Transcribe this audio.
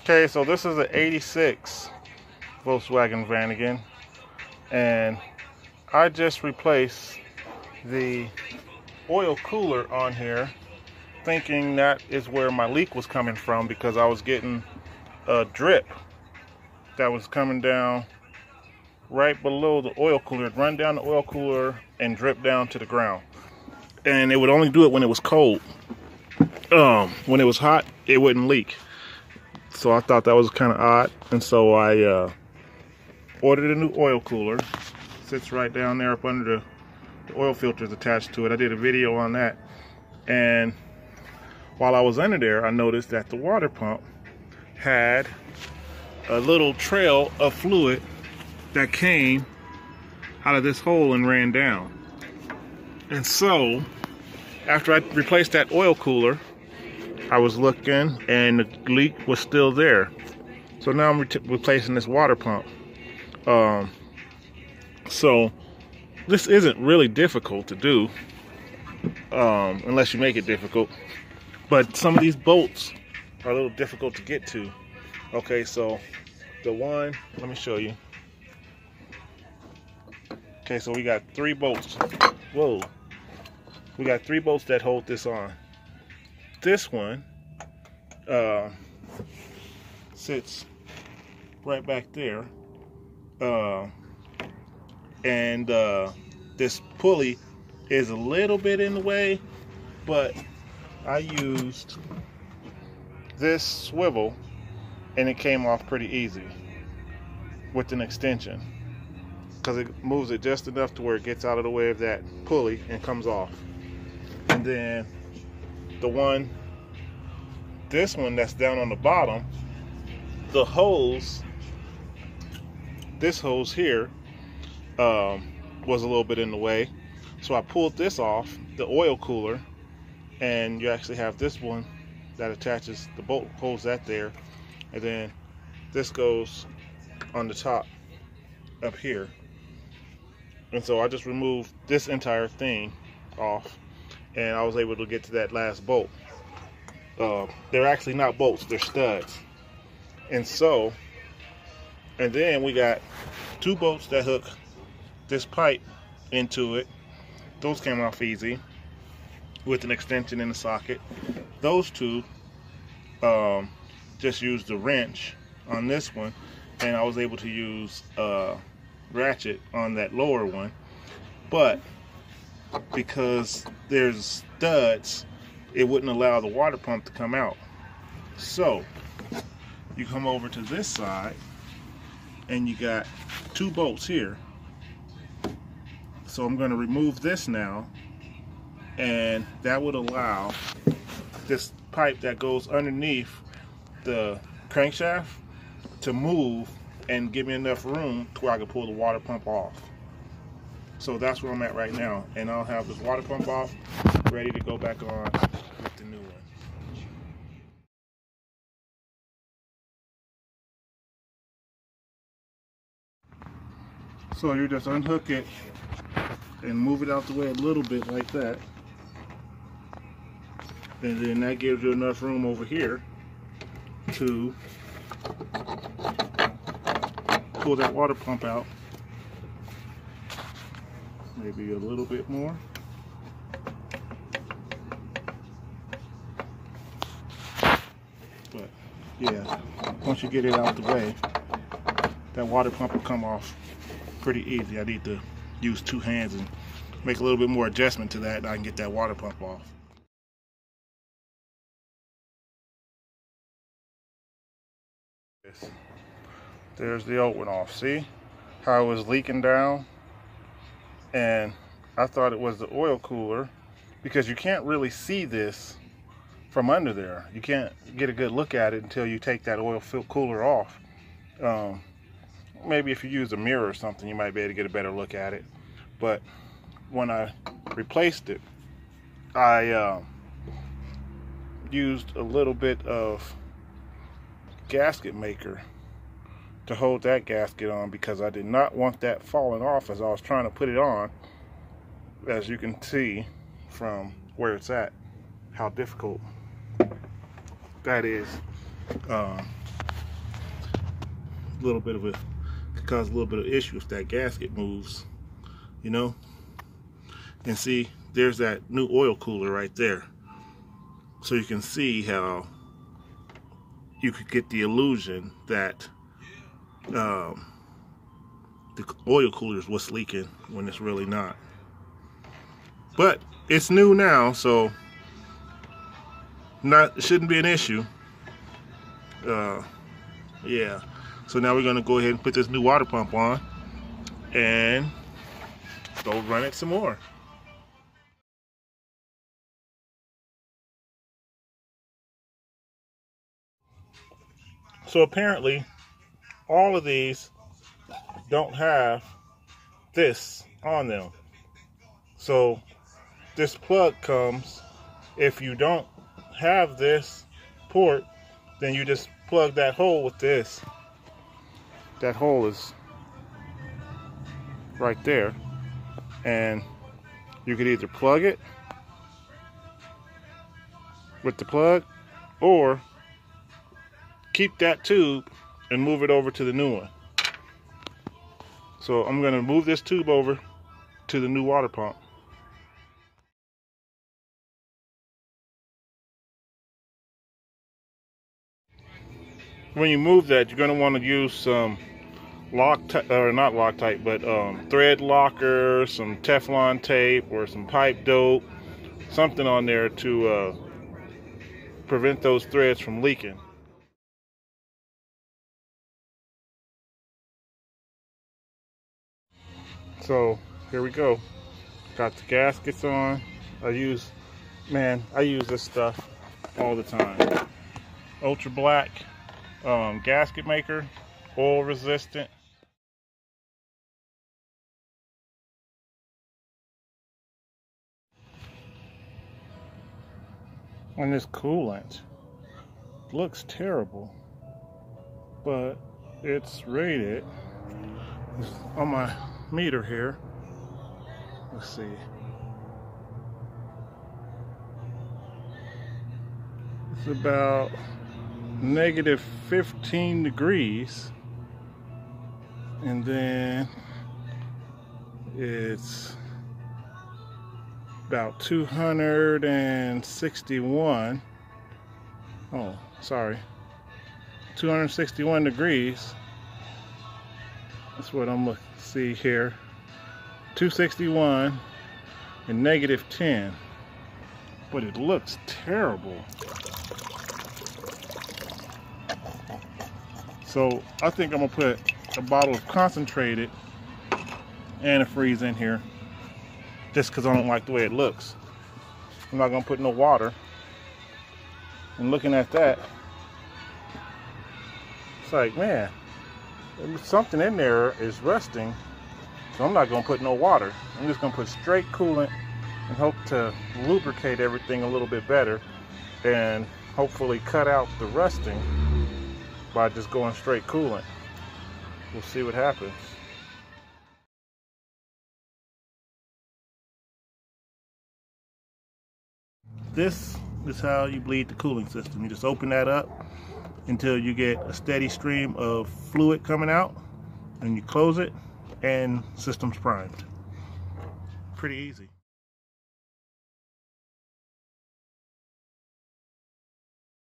Okay, so this is an 86 Volkswagen Vanagon, and I just replaced the oil cooler on here, thinking that is where my leak was coming from, because I was getting a drip that was coming down right below the oil cooler. It'd run down the oil cooler and drip down to the ground, and it would only do it when it was cold. When it was hot, it wouldn't leak. So I thought that was kind of odd, and so I ordered a new oil cooler. Sits right down there up under the oil filters attached to it. I did a video on that, and while I was under there, I noticed that the water pump had a little trail of fluid that came out of this hole and ran down. And so after I replaced that oil cooler, I was looking and the leak was still there. So now I'm replacing this water pump. So this isn't really difficult to do, unless you make it difficult. But some of these bolts are a little difficult to get to. Okay, so the one, let me show you. Okay, so we got 3 bolts. Whoa. We got 3 bolts that hold this on. This one sits right back there. And this pulley is a little bit in the way, but I used this swivel and it came off pretty easy with an extension, because it moves it just enough to where it gets out of the way of that pulley and comes off. And then this one that's down on the bottom, the hose, this hose here was a little bit in the way, so I pulled this off the oil cooler, and you actually have this one that attaches the bolt, holds that there, and then this goes on the top up here. And so I just removed this entire thing off, and I was able to get to that last bolt. They're actually not bolts, they're studs. And then we got 2 bolts that hook this pipe into it. Those came off easy with an extension in the socket. Those 2 just used the wrench on this one, and I was able to use a ratchet on that lower one. But because there's studs, it wouldn't allow the water pump to come out. So you come over to this side and you got 2 bolts here. So I'm going to remove this now, and that would allow this pipe that goes underneath the crankshaft to move and give me enough room to where I can pull the water pump off. So that's where I'm at right now, and I'll have this water pump off, ready to go back on with the new one. So you just unhook it and move it out the way a little bit like that, and then that gives you enough room over here to pull that water pump out. Maybe a little bit more. But yeah, once you get it out the way, that water pump will come off pretty easy. I need to use 2 hands and make a little bit more adjustment to that, and I can get that water pump off. There's the old one off. See how it was leaking down? And I thought it was the oil cooler, because you can't really see this from under there. You can't get a good look at it until you take that oil cooler off. Maybe if you use a mirror or something, you might be able to get a better look at it. But when I replaced it, I used a little bit of gasket maker to hold that gasket on, because I did not want that falling off as I was trying to put it on. As you can see from where it's at, how difficult that is. little bit of a, could cause a little bit of issue if that gasket moves, you know. And see, there's that new oil cooler right there. So you can see how you could get the illusion that the oil cooler is what's leaking when it's really not. But it's new now, so it shouldn't be an issue. Yeah. So now we're gonna go ahead and put this new water pump on and go run it some more. So apparently all of these don't have this on them. So this plug comes, if you don't have this port, then you just plug that hole with this. That hole is right there, and you could either plug it with the plug or keep that tube and move it over to the new one. So I'm going to move this tube over to the new water pump. When you move that, you're going to want to use some not Loctite, but thread locker, some Teflon tape, or some pipe dope, something on there to prevent those threads from leaking. So here we go. Got the gaskets on. I use this stuff all the time. Ultra black gasket maker, oil resistant. And this coolant looks terrible, but it's rated on my meter here. Let's see. It's about negative 15 degrees, and then it's about 261. Oh, sorry. 261 degrees. That's what I'm looking to see here. 261 and negative 10. But it looks terrible. So I think I'm gonna put a bottle of concentrated antifreeze in here, just because I don't like the way it looks. I'm not gonna put no water. And looking at that, it's like, man, something in there is rusting. So I'm not gonna put no water. I'm just gonna put straight coolant and hope to lubricate everything a little bit better and hopefully cut out the rusting by just going straight coolant. We'll see what happens. This is how you bleed the cooling system. You just open that up until you get a steady stream of fluid coming out, and you close it and system's primed. Pretty easy.